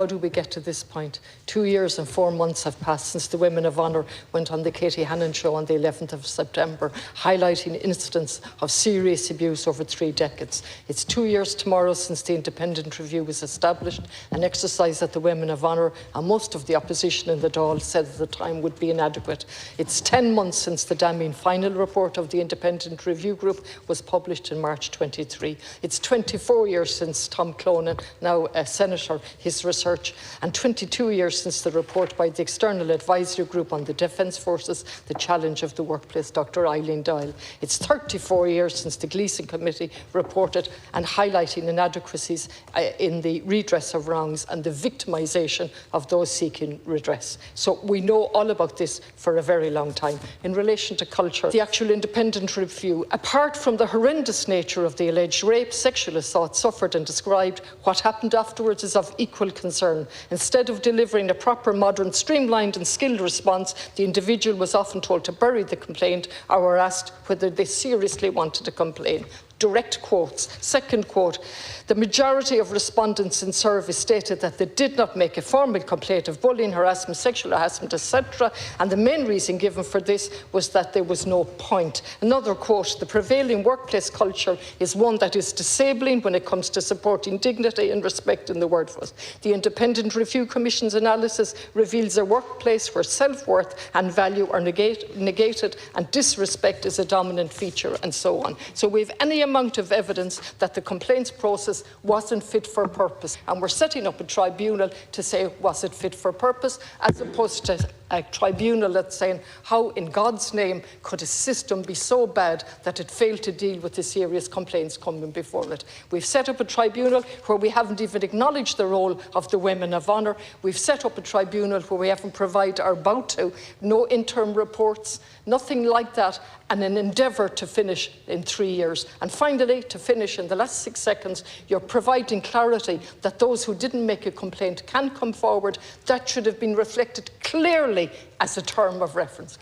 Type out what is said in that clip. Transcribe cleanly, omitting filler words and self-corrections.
How do we get to this point? 2 years and 4 months have passed since the Women of Honour went on the Katie Hannon show on the 11th of September, highlighting incidents of serious abuse over 3 decades. It's 2 years tomorrow since the independent review was established, an exercise that the Women of Honour and most of the opposition in the Dáil said at the time would be inadequate. It's 10 months since the damning final report of the independent review group was published in March 23. It's 24 years since Tom Clonan, now a senator, his research, and 22 years since the report by the External Advisory Group on the Defence Forces, The Challenge of the Workplace, Dr. Eileen Doyle. It's 34 years since the Gleeson Committee reported and highlighting inadequacies in the redress of wrongs and the victimisation of those seeking redress. So we know all about this for a very long time. In relation to culture, the actual independent review, apart from the horrendous nature of the alleged rape, sexual assault suffered and described, what happened afterwards is of equal concern. Instead of delivering a proper, modern, streamlined and skilled response, the individual was often told to bury the complaint or were asked whether they seriously wanted to complain. Direct quotes. Second quote, the majority of respondents in survey stated that they did not make a formal complaint of bullying, harassment, sexual harassment, etc. And the main reason given for this was that there was no point. Another quote, the prevailing workplace culture is one that is disabling when it comes to supporting dignity and respect in the workforce. The Independent Review Commission's analysis reveals a workplace where self-worth and value are negated and disrespect is a dominant feature, and so on. So we have any amount of evidence that the complaints process wasn't fit for purpose, and we're setting up a tribunal to say, was it fit for purpose, as opposed to a tribunal that's saying, how in God's name could a system be so bad that it failed to deal with the serious complaints coming before it? We've set up a tribunal where we haven't even acknowledged the role of the Women of Honour. We've set up a tribunal where we haven't provided or about to, no interim reports, nothing like that, and an endeavour to finish in 3 years. And finally, to finish in the last 6 seconds, you're providing clarity that those who didn't make a complaint can come forward. That should have been reflected clearly as a term of reference.